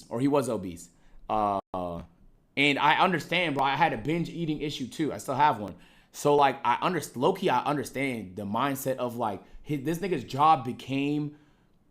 or he was obese. Uh, and I understand, bro. I had a binge eating issue too. I still have one. So like, low key, I understand the mindset of like this nigga's job became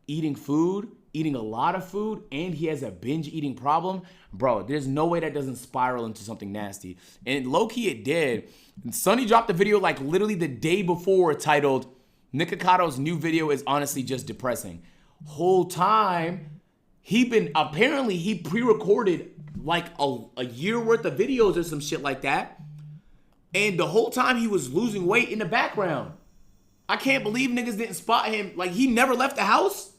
eating food, eating a lot of food, and he has a binge eating problem. Bro, there's no way that doesn't spiral into something nasty. And low key, it did. And Sonny dropped a video like literally the day before titled "Nikocado's new video is honestly just depressing." Whole time he pre-recorded like a year worth of videos or some shit like that. And the whole time he was losing weight in the background. I can't believe niggas didn't spot him. Like, he never left the house.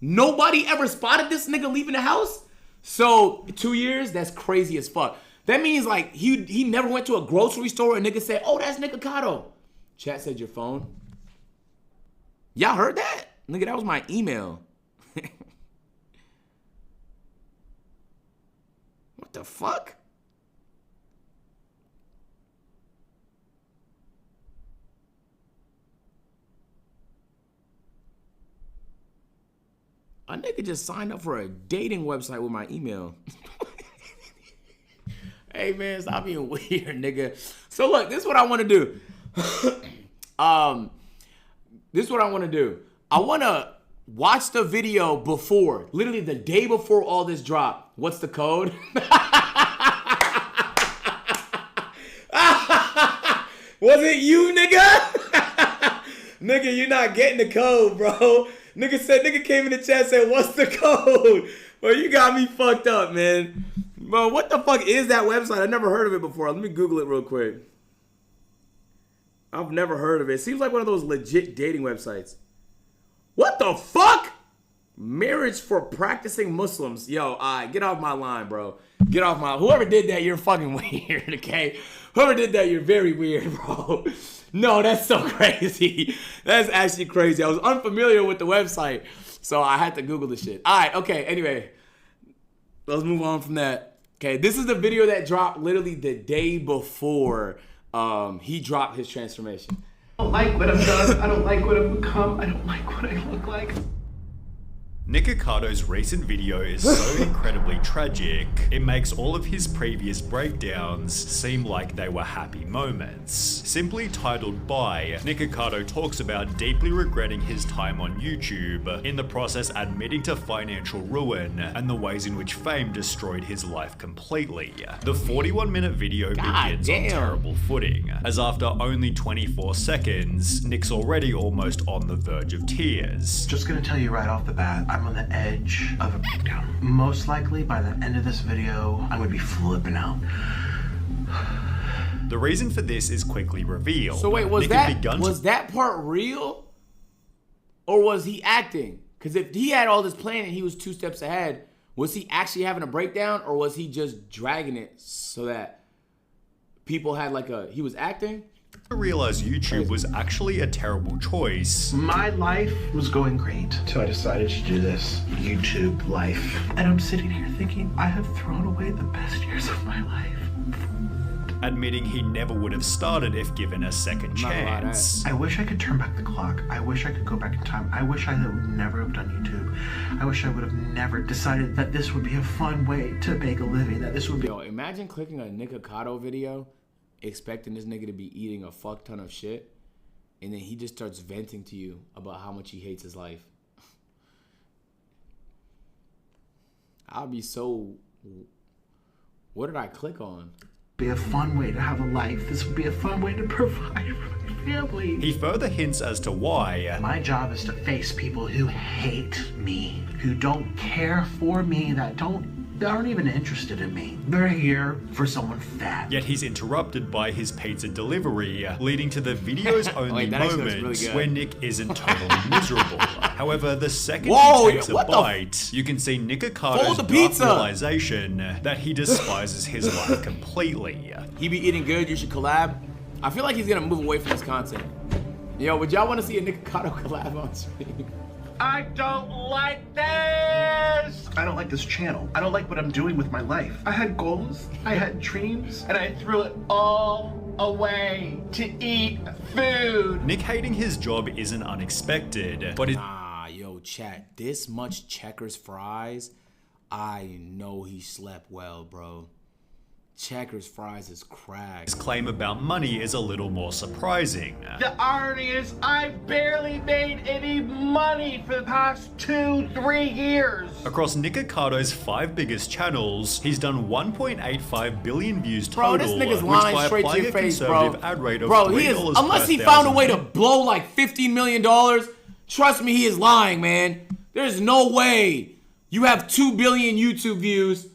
Nobody ever spotted this nigga leaving the house. So 2 years, that's crazy as fuck. That means like he never went to a grocery store and nigga said, "Oh, that's nikocado." Chat said your phone. Y'all heard that? Nigga, that was my email. What the fuck? A nigga just signed up for a dating website with my email. Hey man, stop being weird, nigga. So look, this is what I want to do. This is what I want to do. I want to watch the video before, literally the day before all this drop. What's the code? Was it you, nigga? Nigga, you're not getting the code, bro. Nigga came in the chat and said, "What's the code?" Bro, you got me fucked up, man. Bro, what the fuck is that website? I never heard of it before. Let me Google it real quick. I've never heard of it. It seems like one of those legit dating websites. What the fuck? Marriage for practicing Muslims. Yo, get off my line, bro. Get off my... Whoever did that, you're fucking weird, okay? Whoever did that, you're very weird, bro. No, that's so crazy. That's actually crazy. I was unfamiliar with the website, so I had to Google the shit. All right, okay, anyway. Let's move on from that. Okay, this is the video that dropped literally the day before he dropped his transformation. I don't like what I've done. I don't like what I've become. I don't like what I look like. Nikocado's recent video is so incredibly tragic, it makes all of his previous breakdowns seem like they were happy moments. Simply titled "By," Nikocado talks about deeply regretting his time on YouTube, in the process admitting to financial ruin and the ways in which fame destroyed his life completely. The 41-minute video begins on terrible footing, as after only 24 seconds, Nick's already almost on the verge of tears. Just gonna tell you right off the bat, I'm on the edge of a breakdown. Most likely by the end of this video, I'm gonna be flipping out. The reason for this is quickly revealed. So wait, was that part real? Or was he acting? Because if he had all this plan and he was 2 steps ahead, was he actually having a breakdown, or was he just dragging it so that people had like he was acting? I realized YouTube was actually a terrible choice. My life was going great until I decided to do this YouTube life. And I'm sitting here thinking, I have thrown away the best years of my life. Admitting he never would have started if given a second chance. I wish I could turn back the clock. I wish I could go back in time. I wish I would never have done YouTube. I wish I would have never decided that this would be a fun way to make a living, that this would be... Yo, imagine clicking a Nikocado video expecting this nigga to be eating a fuck ton of shit, and then he just starts venting to you about how much he hates his life. I'll be so... What did I click on? Be a fun way to have a life. This would be a fun way to provide for my family. He further hints as to why. My job is to face people who hate me, who don't care for me, that aren't even interested in me. They're here for someone fat. Yet he's interrupted by his pizza delivery, leading to the video's only moment where Nick isn't totally miserable. However, the second he takes a bite, you can see Nikocado's dark realization that he despises his life completely. He be eating good, you should collab. I feel like he's gonna move away from this content. Yo, would y'all wanna see a Nikocado collab on stream? I don't like this! I don't like this channel. I don't like what I'm doing with my life. I had goals, I had dreams, and I threw it all away to eat food. Nick hating his job isn't unexpected, but yo, chat, this much Checkers fries I know he slept well, bro. Checkers fries is crack. His claim about money is a little more surprising. The irony is I barely made any money for the past 2-3 years. Across Nikocado's 5 biggest channels, he's done 1.85 billion views total. Bro, this nigga's which lying by straight to applying your a face, bro. conservative ad rate of Bro, he is, $3 unless per he found a 1,000 way to blow like $15 million, trust me, he is lying, man. There's no way you have 2 billion YouTube views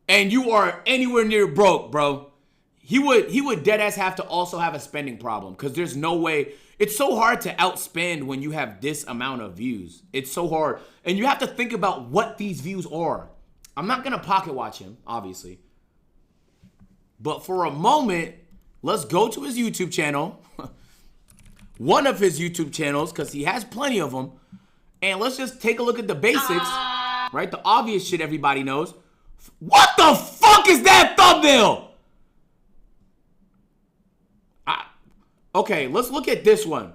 and you are anywhere near broke, bro. He would dead ass have to also have a spending problem, because there's no way. It's so hard to outspend when you have this amount of views. It's so hard. And you have to think about what these views are. I'm not going to pocket watch him, obviously. But for a moment, let's go to his YouTube channel. One of his YouTube channels, because he has plenty of them. And let's just take a look at the basics, right? The obvious shit everybody knows. What the fuck is that thumbnail? Okay, let's look at this one.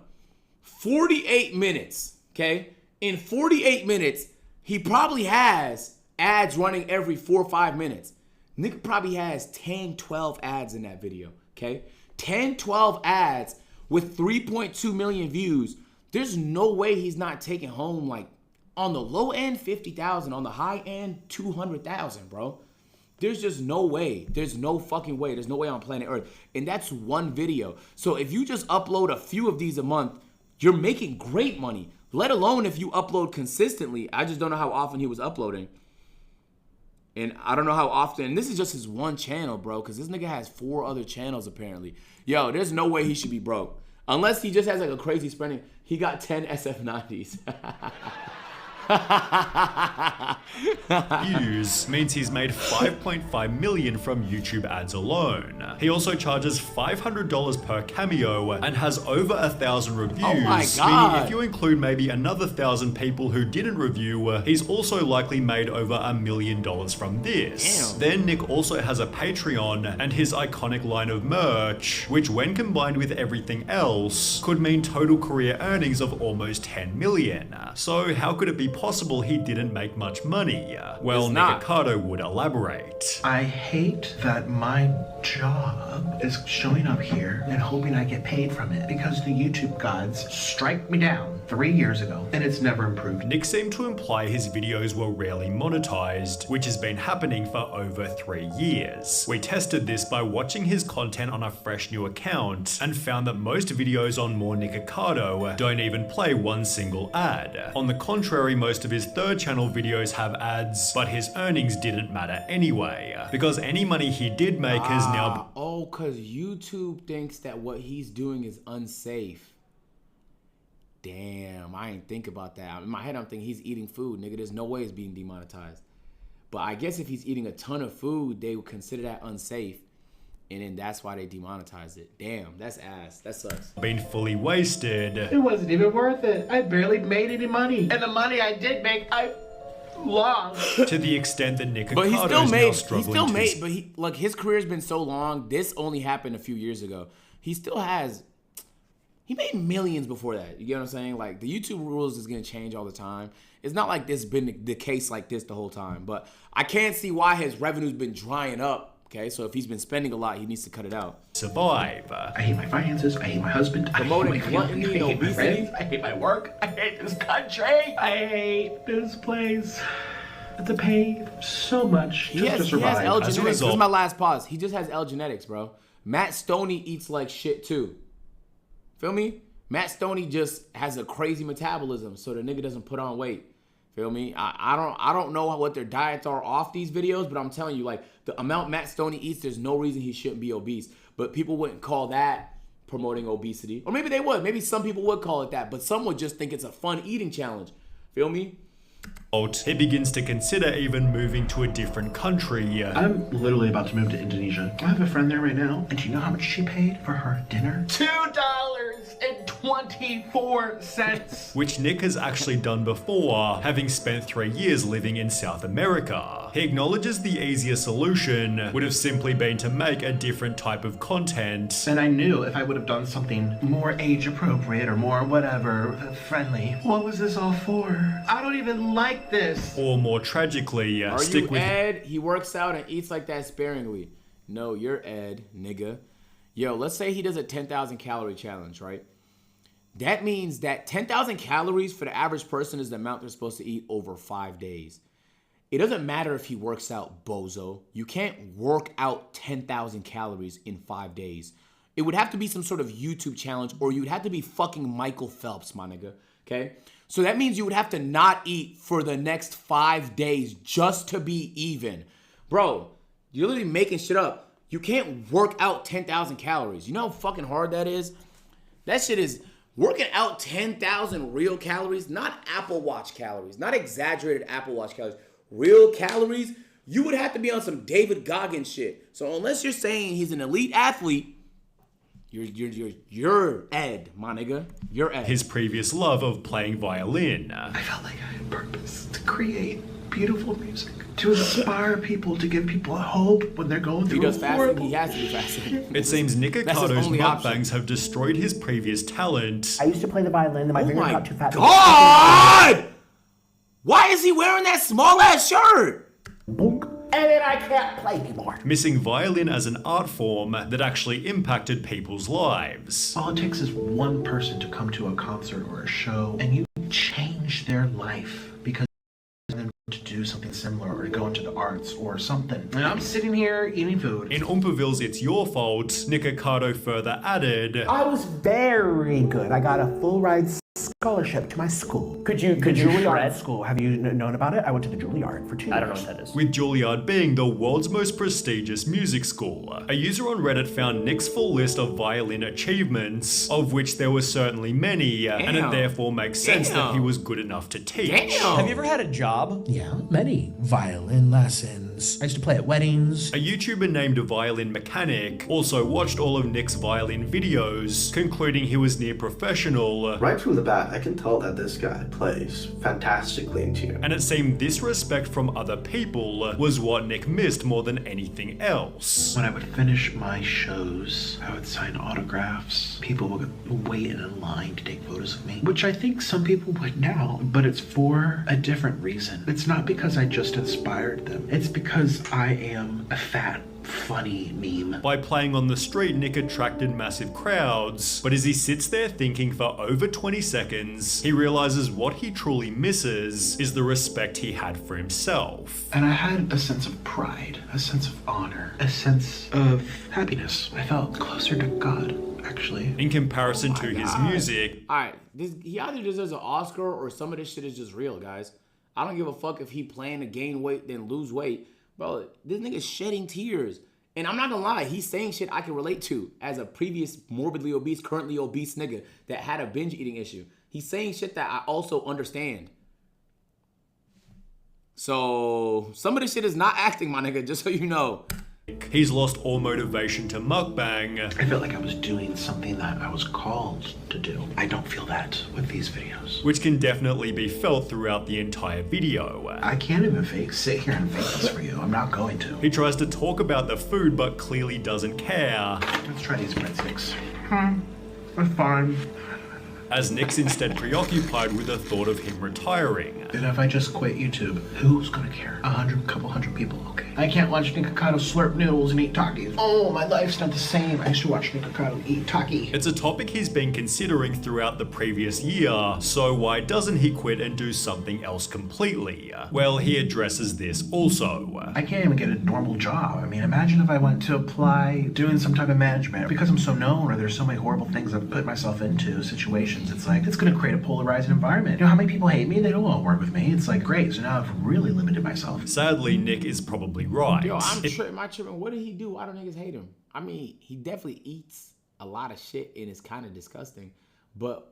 48 minutes, okay? In 48 minutes, he probably has ads running every 4 or 5 minutes. Nigga probably has 10, 12 ads in that video, okay? 10, 12 ads with 3.2 million views. There's no way he's not taking home, like, on the low end, 50,000. On the high end, 200,000, bro. There's just no way. There's no fucking way. There's no way on planet Earth. And that's one video. So if you just upload a few of these a month, you're making great money. Let alone if you upload consistently. I just don't know how often he was uploading. And I don't know how often. And this is just his one channel, bro. Because this nigga has 4 other channels, apparently. Yo, there's no way he should be broke. Unless he just has like a crazy spending. He got 10 SF90s. Views means he's made 5.5 million from YouTube ads alone. He also charges $500 per cameo and has over 1,000 reviews. Oh my God. Meaning if you include maybe another 1,000 people who didn't review, he's also likely made over $1 million from this. Damn. Then Nick also has a Patreon and his iconic line of merch, which when combined with everything else, could mean total career earnings of almost 10 million. So how could it be possible he didn't make much money? Well, Nikocado would elaborate. I hate that my job is showing up here and hoping I get paid from it, because the YouTube gods strike me down 3 years ago and it's never improved. Nick seemed to imply his videos were rarely monetized, which has been happening for over 3 years. We tested this by watching his content on a fresh new account and found that most videos on More Nikocado don't even play one single ad. On the contrary, most of his third channel videos have ads, but his earnings didn't matter anyway, because any money he did make has now... Oh, because YouTube thinks that what he's doing is unsafe. Damn, I ain't think about that. In my head, I'm thinking he's eating food. Nigga, there's no way it's being demonetized. But I guess if he's eating a ton of food, they would consider that unsafe. And then that's why they demonetized it. Damn, that's ass. That sucks. Been fully wasted. It wasn't even worth it. I barely made any money. And the money I did make, I lost. To the extent that Nikocado's But he still made, struggling like his career's been so long. This only happened a few years ago. He made millions before that. You get what I'm saying? Like, the YouTube rules is going to change all the time. It's not like this been the case like this the whole time. But I can't see why his revenue's been drying up. Okay, so if he's been spending a lot, he needs to cut it out. survive. I hate my finances. I hate my husband. Promoting I hate my family. I gluttony, hate my obesity. friends. I hate my work. I hate this country. I hate this place. To pay so much He just has to survive. L genetics. This result- is my last pause. He just has L genetics, bro. Matt Stoney eats like shit too. Feel me? Matt Stoney just has a crazy metabolism, so the nigga doesn't put on weight. Feel me? I don't know what their diets are off these videos, but I'm telling you, like, the amount Matt Stoney eats, there's no reason he shouldn't be obese. But people wouldn't call that promoting obesity. Or maybe they would. Maybe some people would call it that, but some would just think it's a fun eating challenge. Feel me? He begins to consider even moving to a different country. I'm literally about to move to Indonesia. I have a friend there right now, and do you know how much she paid for her dinner? $2.20. 24 cents. Which Nick has actually done before, having spent 3 years living in South America. He acknowledges the easier solution would have simply been to make a different type of content. And I knew if I would have done something more age appropriate or more whatever, friendly. What was this all for? I don't even like this. Or more tragically, Are stick you with Ed? He works out and eats like that sparingly. No, you're Ed, nigga. Yo, let's say he does a 10,000 calorie challenge, right? That means that 10,000 calories for the average person is the amount they're supposed to eat over 5 days. It doesn't matter if he works out, bozo. You can't work out 10,000 calories in 5 days. It would have to be some sort of YouTube challenge, or you'd have to be fucking Michael Phelps, my nigga, okay? So that means you would have to not eat for the next 5 days just to be even. Bro, you're literally making shit up. You can't work out 10,000 calories. You know how fucking hard that is? That shit is working out 10,000 real calories, not Apple Watch calories, not exaggerated Apple Watch calories. Real calories, you would have to be on some David Goggins shit. So unless you're saying he's an elite athlete, you're Ed, my nigga. You're Ed. his previous love of playing violin. I felt like I had purpose to create beautiful music, to inspire people, to give people hope when they're going through He does fasting, horrible... he has to do fasting. It seems Nikocado's only option. mukbangs have destroyed his previous talent. I used to play the violin, and my Oh finger my got too fat. God! Why is he wearing that small ass shirt? Boink. And then I can't play anymore. Missing violin as an art form that actually impacted people's lives. All it takes is one person to come to a concert or a show, and you change their life because them to do something similar or to go into the arts or something. And I'm sitting here eating food. In Oompaville's It's Your Fault, Nikocado further added, I was very good. I got a full ride scholarship to my school. Could you Juilliard school? Have you known about it? I went to the Juilliard for 2 years. I don't know what that is. with Juilliard being the world's most prestigious music school. A user on Reddit found Nick's full list of violin achievements, of which there were certainly many, and it Damn. therefore makes sense that Damn. he was good enough to teach. Damn. Have you ever had a job? Yeah, many violin lessons. I used to play at weddings. A YouTuber named Violin Mechanic also watched all of Nick's violin videos, concluding he was near professional, Right from the bat, I can tell that this guy plays fantastically in tune. and it seemed this respect from other people was what Nick missed more than anything else. When I would finish my shows, I would sign autographs. People would wait in a line to take photos of me, which I think some people would now, but it's for a different reason. It's not because I just inspired them. It's because I am a fat, funny meme. By playing on the street, Nick attracted massive crowds, but as he sits there thinking for over 20 seconds, he realizes what he truly misses is the respect he had for himself. And I had a sense of pride, a sense of honor, a sense of happiness. I felt closer to God, actually. In comparison to his music, Alright, he either deserves an Oscar or some of this shit is just real, guys. I don't give a fuck if he plan to gain weight then lose weight. Bro, this nigga's shedding tears. And I'm not gonna lie, he's saying shit I can relate to as a previous morbidly obese, currently obese nigga that had a binge eating issue. He's saying shit that I also understand. So, some of this shit is not acting, my nigga, just so you know. he's lost all motivation to mukbang, I felt like I was doing something that I was called to do. I don't feel that with these videos. which can definitely be felt throughout the entire video. I can't even sit here and fake this for you. I'm not going to. He tries to talk about the food but clearly doesn't care, Let's try these breadsticks. That's fine. as Nick's instead preoccupied with the thought of him retiring. And if I just quit YouTube, who's gonna care? Couple hundred people, okay. I can't watch Nikocado slurp noodles and eat Takis. Oh, my life's not the same. I used to watch Nikocado eat Taki. It's a topic he's been considering throughout the previous year, so why doesn't he quit and do something else completely? Well, he addresses this also. I can't even get a normal job. I mean, imagine if I went to apply doing some type of management. Because I'm so known, or there's so many horrible things I've put myself into, situations, it's like, it's gonna create a polarizing environment. You know how many people hate me? They don't want to work with me. It's like, great, so now I've really limited myself. Sadly, Nick is probably right. Yo, I'm tripping. What did he do? Why do niggas hate him? I mean, he definitely eats a lot of shit and it's kind of disgusting. But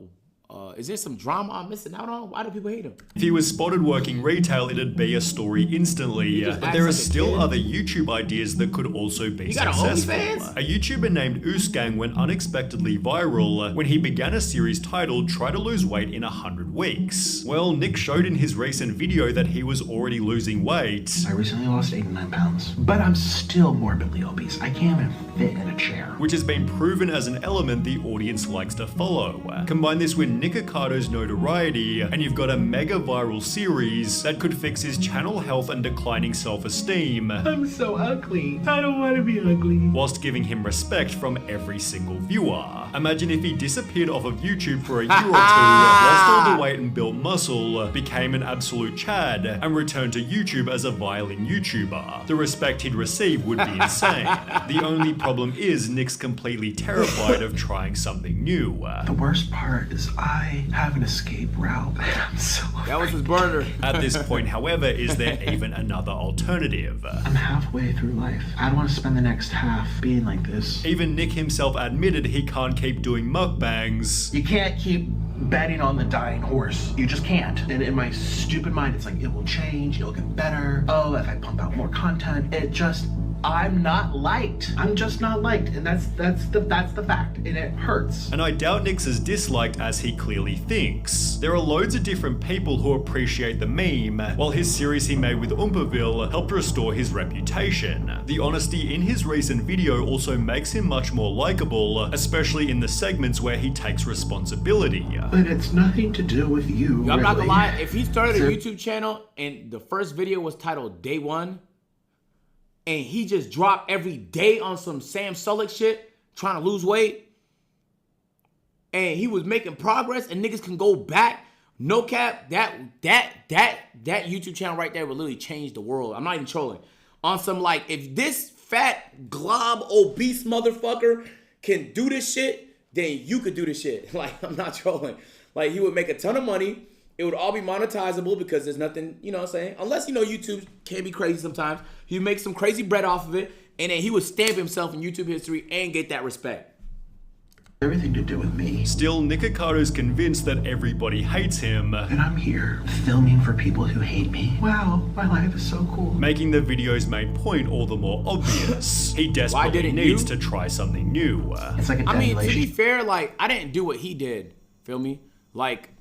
Is there some drama I'm missing out on? Why do people hate him? If he was spotted working retail, it'd be a story instantly. But there are still other YouTube ideas that could also be successful. A YouTuber named Oosgang went unexpectedly viral when he began a series titled Try to Lose Weight in 100 Weeks. Well, Nick showed in his recent video that he was already losing weight. I recently lost 89 pounds, but I'm still morbidly obese. I can't even fit in a chair. Which has been proven as an element the audience likes to follow. Combine this with Nikocado's notoriety, and you've got a mega viral series that could fix his channel health and declining self-esteem. I'm so ugly. I don't want to be ugly. Whilst giving him respect from every single viewer. Imagine if he disappeared off of YouTube for a year or two, lost all the weight and built muscle, became an absolute Chad, and returned to YouTube as a violin YouTuber. The respect he'd receive would be insane. The only problem is Nick's completely terrified of trying something new. The worst part is I have an escape route. I'm so afraid. That was his burner. At this point, however, is there even another alternative? I'm halfway through life. I don't want to spend the next half being like this. Even Nick himself admitted he can't keep doing mukbangs. You can't keep betting on the dying horse. You just can't. And in my stupid mind, it's like, it will change, it'll get better. Oh, if I pump out more content, I'm not liked. I'm just not liked, and that's the fact, and it hurts. And I doubt Nick's as disliked as he clearly thinks. There are loads of different people who appreciate the meme, while his series he made with Oompaville helped restore his reputation. The honesty in his recent video also makes him much more likable, especially in the segments where he takes responsibility. But it's nothing to do with you. I'm not gonna lie, if he started a YouTube channel and the first video was titled Day One, and he just dropped every day on some Sam Sulek shit, trying to lose weight, and he was making progress, and niggas can go back, no cap, that YouTube channel right there would literally change the world. I'm not even trolling. On some like, if this fat, glob, obese motherfucker can do this shit, then you could do this shit. Like, I'm not trolling. Like, he would make a ton of money. It would all be monetizable because there's nothing, you know what I'm saying? Unless, YouTube can be crazy sometimes. He'd make some crazy bread off of it, and then he would stamp himself in YouTube history and get that respect. Everything to do with me. Still, Nikocado's convinced that everybody hates him. And I'm here, filming for people who hate me. Wow, my life is so cool. Making the video's main point all the more obvious. He desperately needs to try something new. It's like a I mean, to be fair, like, I didn't do what he did. Feel me? Like,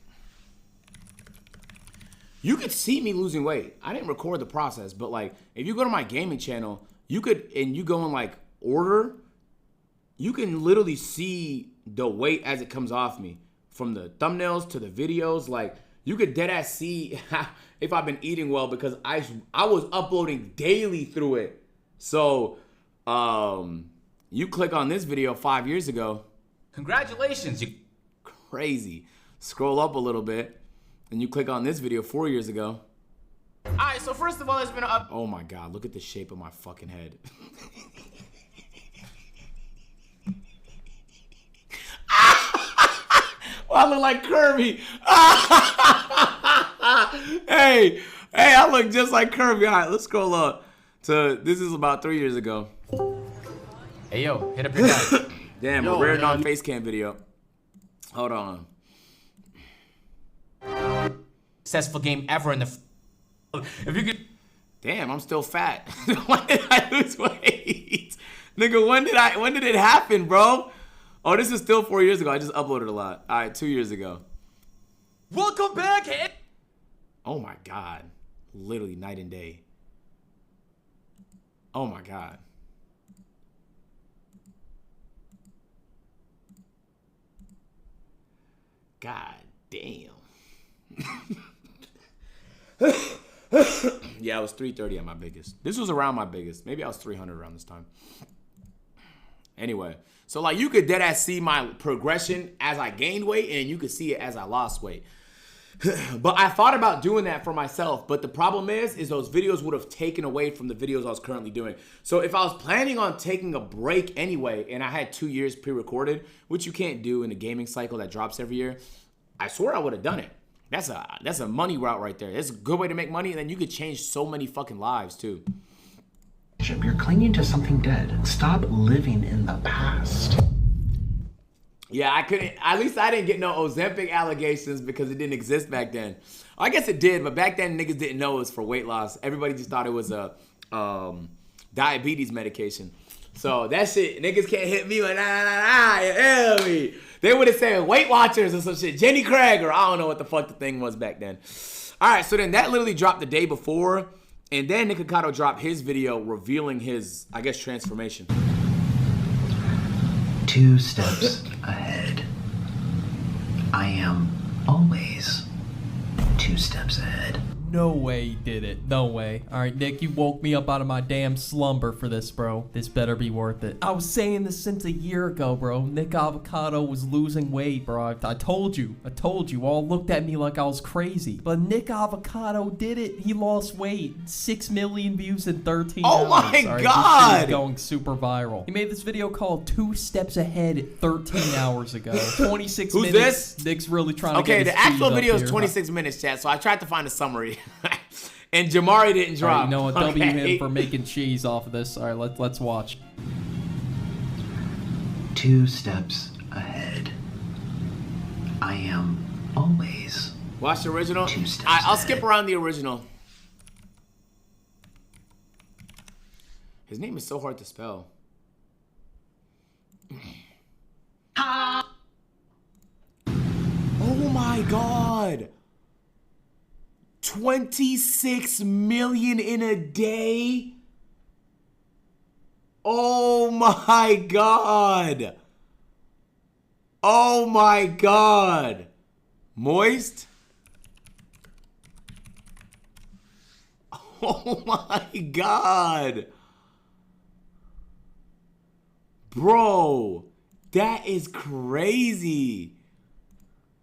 you could see me losing weight. I didn't record the process, but like, if you go to my gaming channel, you could, and you go in like order, you can literally see the weight as it comes off me. From the thumbnails to the videos, like, you could dead ass see if I've been eating well because I was uploading daily through it. So, you click on this video 5 years ago. Congratulations, you crazy. Scroll up a little bit. And you click on this video 4 years ago. All right, so first of all, there's been a oh my God, look at the shape of my fucking head. Well, I look like Kirby. Hey, I look just like Kirby. All right, let's scroll up to, this is about 3 years ago. Hey, yo, hit up your guy. Damn, a rare non-face cam video. Hold on. Successful game ever in the if you could. Damn, I'm still fat. When did I lose weight? Nigga, when did it happen, bro? Oh, this is still 4 years ago. I just uploaded a lot. All right, 2 years ago. Welcome back. Oh my God. Literally night and day. Oh my God. God damn. Yeah, I was 330 at my biggest. This was around my biggest. Maybe I was 300 around this time. Anyway, so like you could deadass see my progression as I gained weight, and you could see it as I lost weight. But I thought about doing that for myself, but the problem is those videos would have taken away from the videos I was currently doing. So if I was planning on taking a break anyway, and I had 2 years pre-recorded, which you can't do in a gaming cycle that drops every year, I swear I would have done it. That's a money route right there. That's a good way to make money, and then you could change so many fucking lives too. You're clinging to something dead. Stop living in the past. Yeah, I couldn't. At least I didn't get no Ozempic allegations because it didn't exist back then. I guess it did, but back then niggas didn't know it was for weight loss. Everybody just thought it was a diabetes medication. So that shit, niggas can't hit me like nah, you feel me? They would have said Weight Watchers or some shit, Jenny Craig, or I don't know what the fuck the thing was back then. All right, so then that literally dropped the day before, and then Nikocado dropped his video revealing his, I guess, transformation. 2 steps ahead. I am always 2 steps ahead. No way he did it. No way. All right, Nick, you woke me up out of my damn slumber for this, bro. This better be worth it. I was saying this since a year ago, bro. Nick Avocado was losing weight, bro. I told you. I told you. All looked at me like I was crazy. But Nick Avocado did it. He lost weight. 6 million views in 13 hours. Oh my All right, God. this shit is going super viral. He made this video called 2 Steps Ahead 13 hours ago. 26 Who's minutes. this? Nick's really trying to Okay, get his the actual cheese up video is here. 26 minutes, chat, so I tried to find a summary. And Jamari didn't drop. All right, you know what? W Okay. him for making cheese off of this. All right, let's watch. 2 steps ahead. I am always Watch the original. 2 steps I'll skip ahead. around the original. His name is so hard to spell. Oh my God. 26 million in a day? Oh my God. Oh my God. Moist? Oh my God. Bro, that is crazy.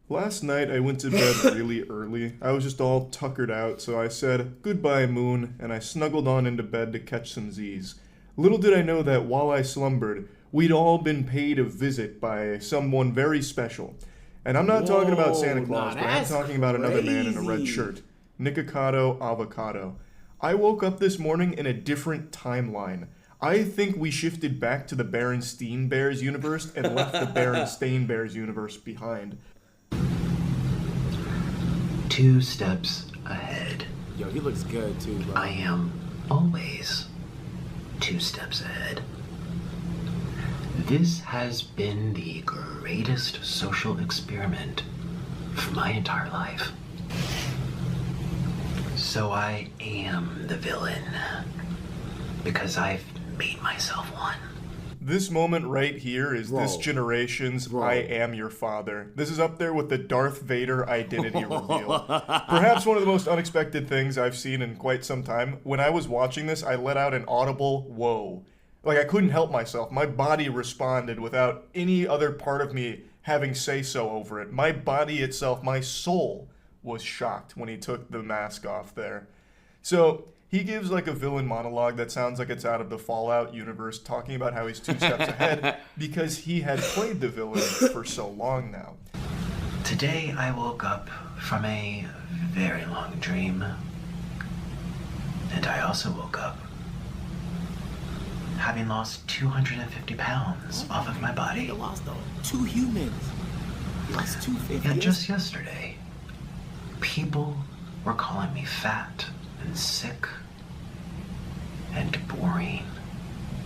Last night I went to bed really early. I was just all tuckered out, so I said, "Goodbye, moon," and I snuggled on into bed to catch some Z's. Little did I know that while I slumbered, we'd all been paid a visit by someone very special. And I'm not talking about Santa Claus, but I'm that's talking about another man in a red crazy. shirt. Nikocado Avocado. I woke up this morning in a different timeline. I think we shifted back to the Berenstain Bears universe and left the Berenstain Bears universe behind. 2 steps ahead. Yo, he looks good too, bro. I am always 2 steps ahead. This has been the greatest social experiment for my entire life. So I am the villain because I've made myself one. This moment right here is this Bro. generation's Bro. I am your father. This is up there with the Darth Vader identity reveal. Perhaps one of the most unexpected things I've seen in quite some time. When I was watching this, I let out an audible whoa. Like I couldn't help myself. My body responded without any other part of me having say-so over it. My body itself, my soul, was shocked when he took the mask off there. So he gives like a villain monologue that sounds like it's out of the Fallout universe, talking about how he's 2 steps ahead because he had played the villain for so long now. Today I woke up from a very long dream. And I also woke up having lost 250 pounds off of my body. He lost though 2 humans. He lost 250. And just yesterday, people were calling me fat and sick and boring.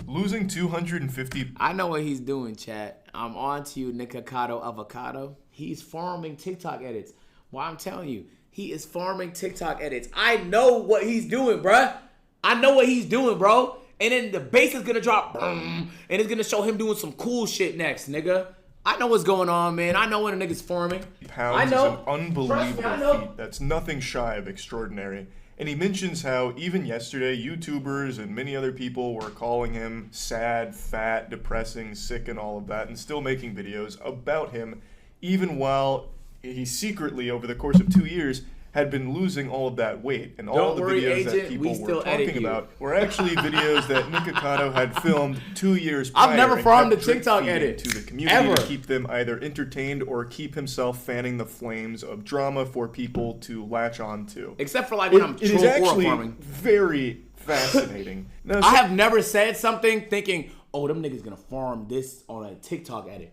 Losing 250 I know what he's doing, chat. I'm on to you, Nikocado Avocado. He's farming TikTok edits. Well, I'm telling you, he is farming TikTok edits. I know what he's doing, bruh. I know what he's doing, bro. And then the bass is gonna drop, boom, and it's gonna show him doing some cool shit next, nigga. I know what's going on, man. I know when a nigga's farming. pounds I know. is an unbelievable Trust me, I know. feat. That's nothing shy of extraordinary. And he mentions how even yesterday, YouTubers and many other people were calling him sad, fat, depressing, sick, and all of that, and still making videos about him, even while he secretly, over the course of 2 years, had been losing all of that weight. And all Don't the worry, videos agent, that we people still were edit talking you. about were actually videos that Nikocado had filmed 2 years prior. I've never and farmed kept a TikTok drip feeding edit, to the community ever. to keep them either entertained or keep himself fanning the flames of drama for people to latch on to. Except for like when I'm It is troll aura actually farming. very fascinating. Now, I have never said something thinking, oh, them niggas gonna farm this on a TikTok edit.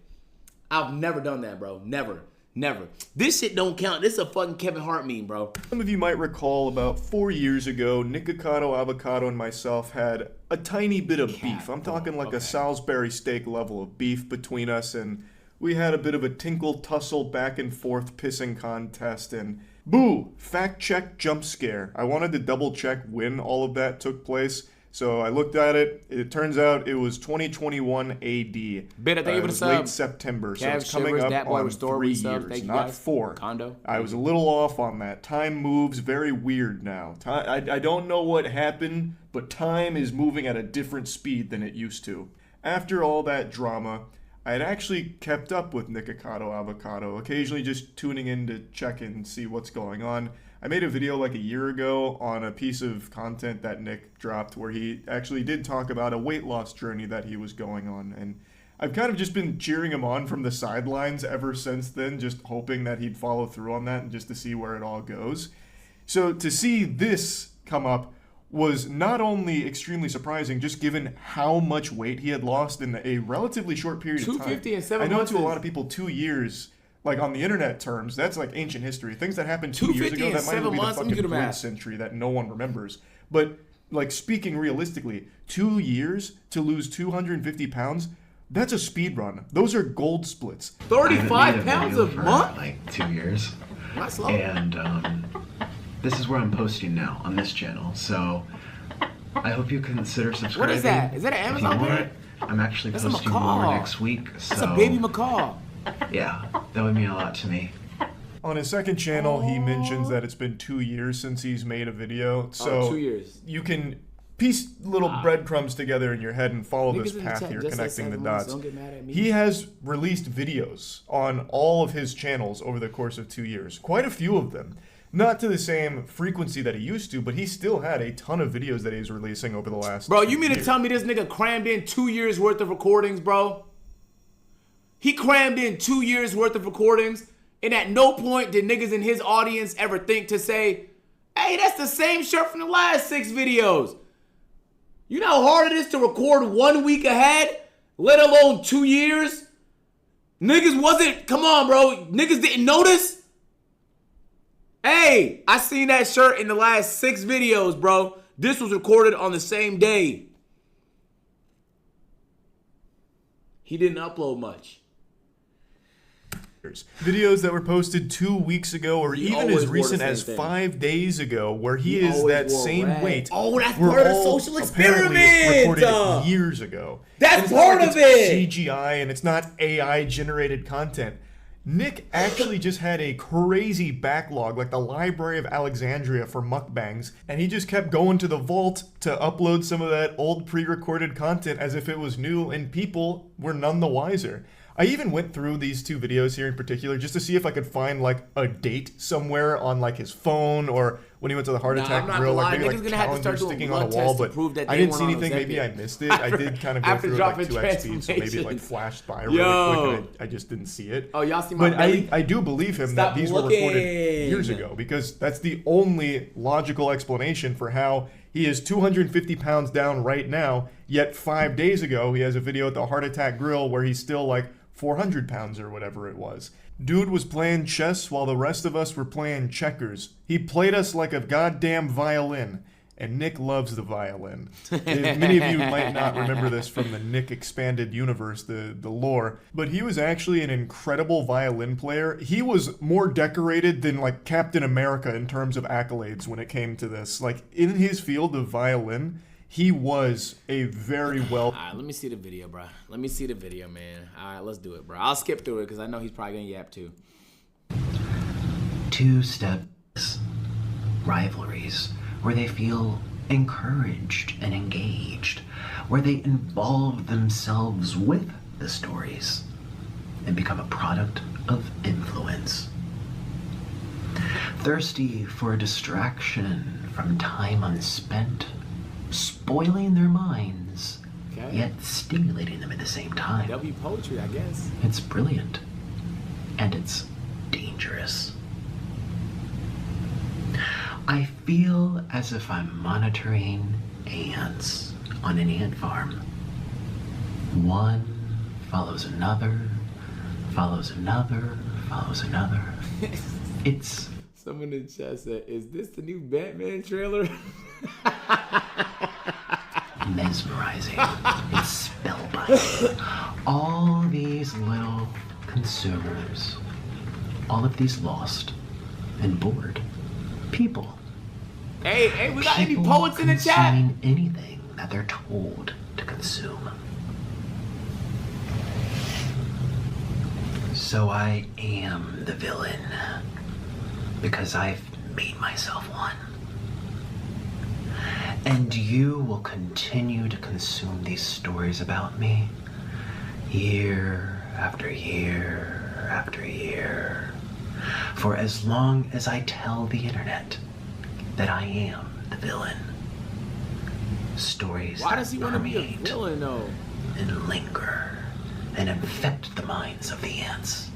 I've never done that, bro. Never. This shit don't count. This is a fucking Kevin Hart meme, bro. Some of you might recall about 4 years ago, Nikocado, Avocado, and myself had a tiny bit of beef. I'm talking like a Salisbury steak level of beef between us, and we had a bit of a tinkle-tussle back and forth pissing contest, and boo! Fact check jump scare. I wanted to double check when all of that took place. So I looked at it. It turns out it was 2021 AD. Ben, I think it was late September, so it's coming up on 3 years, not 4. Condo. I was a little off on that. Time moves very weird now. I don't know what happened, but time is moving at a different speed than it used to. After all that drama, I had actually kept up with Nikocado Avocado, occasionally just tuning in to check and see what's going on. I made a video like a year ago on a piece of content that Nick dropped where he actually did talk about a weight loss journey that he was going on, and I've kind of just been cheering him on from the sidelines ever since then, just hoping that he'd follow through on that and just to see where it all goes. So to see this come up was not only extremely surprising, just given how much weight he had lost in a relatively short period of time. 250 in 7 months. I know to a lot of people 2 years, like on the internet terms, that's like ancient history. Things that happened 2 years ago, that might even be the fucking third century that no one remembers. But like speaking realistically, 2 years to lose 250 pounds, that's a speed run. Those are gold splits. 35 pounds a month? Like 2 years. That's slow. And this is where I'm posting now on this channel. So I hope you consider subscribing. What is that? Is that an Amazon page? I'm actually That's posting more next week. So that's a baby macaw. Yeah, that would mean a lot to me. On his second channel, he mentions that it's been 2 years since he's made a video. So 2 years. You can piece little breadcrumbs together in your head and follow this path here, connecting the dots. Don't get mad at me. He has released videos on all of his channels over the course of 2 years. Quite a few of them. Not to the same frequency that he used to, but he still had a ton of videos that he's releasing over the last Bro, you mean years. to tell me this nigga crammed in 2 years worth of recordings, bro? He crammed in 2 years worth of recordings, and at no point did niggas in his audience ever think to say, hey, that's the same shirt from the last 6 videos. You know how hard it is to record 1 week ahead, let alone 2 years? Niggas wasn't, come on, bro. Niggas didn't notice? Hey, I seen that shirt in the last 6 videos, bro. This was recorded on the same day. He didn't upload much. Videos that were posted 2 weeks ago, or even as recent as 5 days ago, where he is that same weight. Oh, that's part of the social experiment. Recorded years ago. That's part of it. CGI and it's not AI generated content. Nick actually just had a crazy backlog, like the Library of Alexandria for mukbangs, and he just kept going to the vault to upload some of that old pre-recorded content as if it was new, and people were none the wiser. I even went through these 2 videos here in particular just to see if I could find like a date somewhere on like his phone or when he went to the heart attack grill, like maybe like calendar sticking on a wall, but I didn't see anything. Maybe I missed it. I did kind of go through it like 2x speed, so maybe it like flashed by really quick and I just didn't see it. Oh, y'all see my But I do believe him that these were recorded years ago, because that's the only logical explanation for how he is 250 pounds down right now, yet 5 days ago he has a video at the Heart Attack Grill where he's still like 400 pounds or whatever it was. Dude was playing chess while the rest of us were playing checkers. He played us like a goddamn violin. And Nick loves the violin. Many of you might not remember this from the Nick expanded universe, the lore, but he was actually an incredible violin player. He was more decorated than like Captain America in terms of accolades when it came to this. Like in his field of violin, he was a very well... All right, let me see the video, bro. Let me see the video, man. All right, let's do it, bro. I'll skip through it because I know he's probably going to yap too. 2 steps. Rivalries. Where they feel encouraged and engaged, where they involve themselves with the stories and become a product of influence. Thirsty for a distraction from time unspent, spoiling their minds, yet stimulating them at the same time. W poetry, I guess. It's brilliant, and it's dangerous. I feel as if I'm monitoring ants on an ant farm. One follows another, follows another, follows another. It's Someone in the chat said, "Is this the new Batman trailer?" mesmerizing. It's spellbinding. All these little consumers, all of these lost and bored people. Hey, we got any People poets in the chat? consuming anything that they're told to consume. So I am the villain because I've made myself one. And you will continue to consume these stories about me year after year after year, for as long as I tell the internet that I am the villain. Stories Why that does he want to be a permeate villain though? and linger and infect the minds of the ants,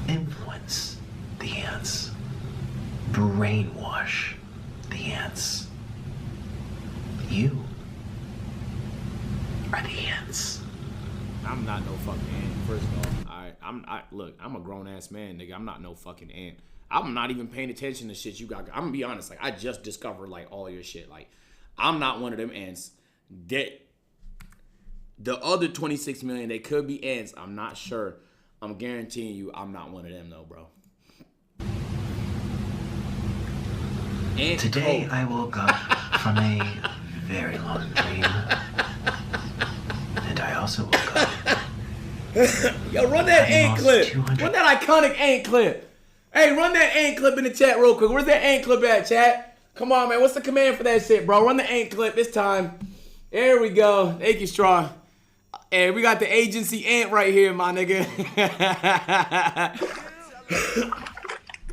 influence the ants, brainwash the ants. You are the ants. I'm not no fucking ant. First of all, look, I'm a grown ass man, nigga. I'm not no fucking ant. I'm not even paying attention to shit you got. I'm gonna be honest. Like, I just discovered like all your shit. Like, I'm not one of them ants. That the other 26 million, they could be ants. I'm not sure. I'm guaranteeing you, I'm not one of them though, bro. Ant Today code. I woke up from a very long dream. And I also woke up. Yo, run that ant lost clip. 200 Run that iconic ant clip. Hey, run that ant clip in the chat real quick. Where's that ant clip at, chat? Come on, man. What's the command for that shit, bro? Run the ant clip this time. There we go. Thank you, Straw. Hey, we got the agency ant right here, my nigga.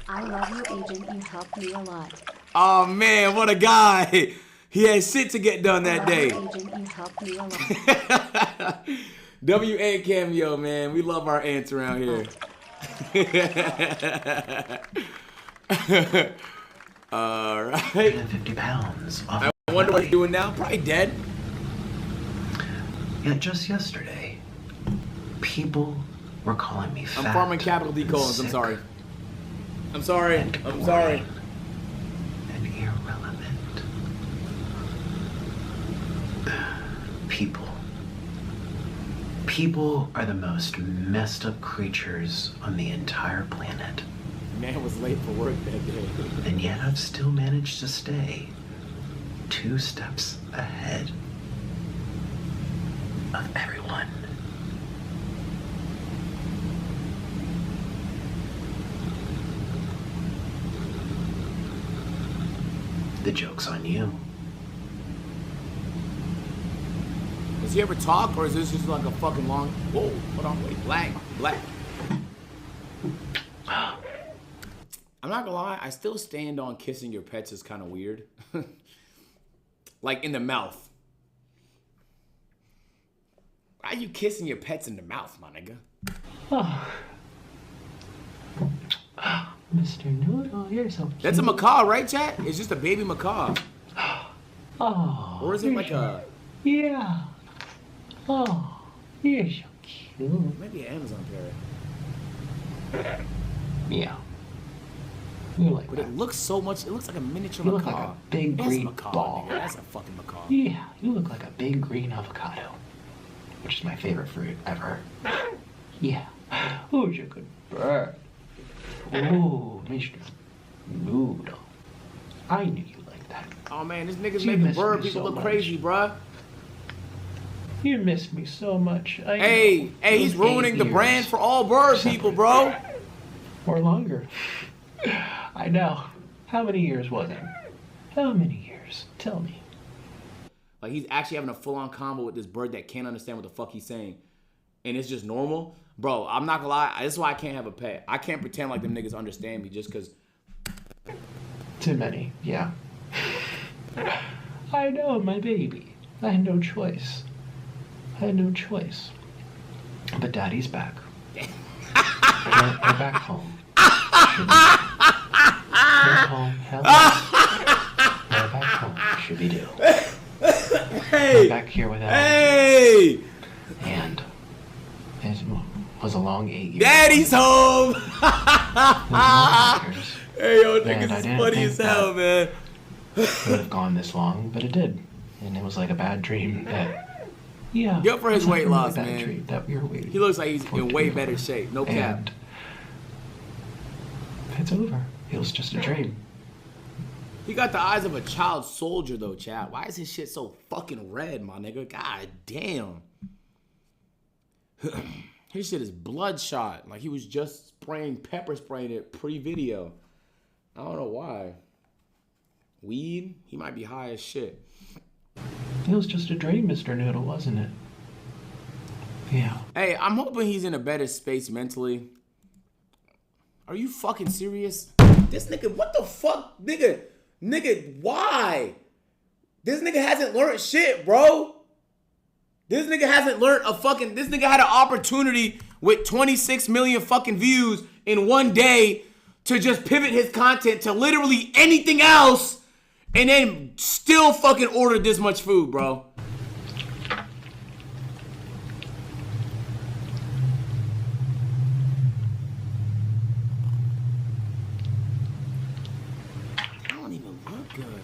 I love you, Agent. You helped me a lot. Oh, man, what a guy. He had shit to get done that day. Agent, you helped me a lot. W Ant cameo, man. We love our ants around here. All right. 50 pounds off I wonder what he's doing now. Probably dead. Yet just yesterday, people were calling me fat. I'm farming capital D colons. I'm sorry. I'm sorry. I'm sorry. And irrelevant. People. People are the most messed up creatures on the entire planet. Man was late for work that day. And yet I've still managed to stay 2 steps ahead of everyone. The joke's on you. Does he ever talk, or is this just like a fucking long? Whoa, hold on, wait, black. I'm not gonna lie, I still stand on kissing your pets is kind of weird. Like in the mouth. Why are you kissing your pets in the mouth, my nigga? Mr. Noodle, you're so cute. That's a macaw, right, chat? It's just a baby macaw. Oh. Or is it like a... Yeah. Oh, you're so cute. Maybe an Amazon parrot. Yeah. You like But that. it looks so much... It looks like a miniature You look macaw. like a big That's green a macaw, ball. nigga. That's a fucking macaw. Yeah, you look like a big green avocado, which is my favorite fruit ever. Yeah. Who's a good bird? Oh, Mr. Noodle. I knew you liked that. Oh, man, this nigga's You making miss bird me people so look much. crazy, bruh. You miss me so much. I Hey, know. hey, he's Those ruining 8 the years brand for all bird people, bro. Or longer. I know. How many years was it? How many years? Tell me. Like, he's actually having a full-on convo with this bird that can't understand what the fuck he's saying. And it's just normal. Bro, I'm not gonna lie. This is why I can't have a pet. I can't pretend like them niggas understand me just because. Too many, yeah. I know, my baby. I had no choice. I had no choice. But Daddy's back. We're back home. We're home. Hello. We're back home. Shooby-doo. Hey! We're back here with Ellen. Hey! And his was a long 8 years. Daddy's home. Years. Hey, yo, And niggas I is didn't funny think as hell, man. It would have gone this long, but it did. And it was like a bad dream that, yeah. Good for his it was like weight a really loss, bad man. dream that we were waiting. He looks like he's for it in to way be better over. shape. No cap. And it's over. It was just a dream. He got the eyes of a child soldier, though, Chad. Why is his shit so fucking red, my nigga? God damn. His shit is bloodshot. Like he was just pepper spraying it pre-video. I don't know why. Weed? He might be high as shit. It was just a dream, Mr. Noodle, wasn't it? Yeah. Hey, I'm hoping he's in a better space mentally. Are you fucking serious? This nigga, what the fuck? Nigga, why? This nigga hasn't learned shit, bro. This nigga hasn't learned this nigga had an opportunity with 26 million fucking views in one day to just pivot his content to literally anything else and then still fucking order this much food, bro. I don't even look good.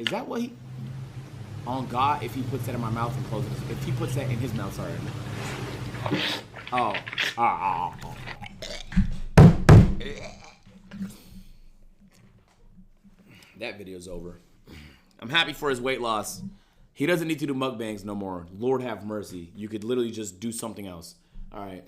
Is that what he... On God, if he puts that in my mouth and closes it. If he puts that in his mouth, sorry. Oh. That video's over. I'm happy for his weight loss. He doesn't need to do mukbangs no more. Lord have mercy. You could literally just do something else. All right.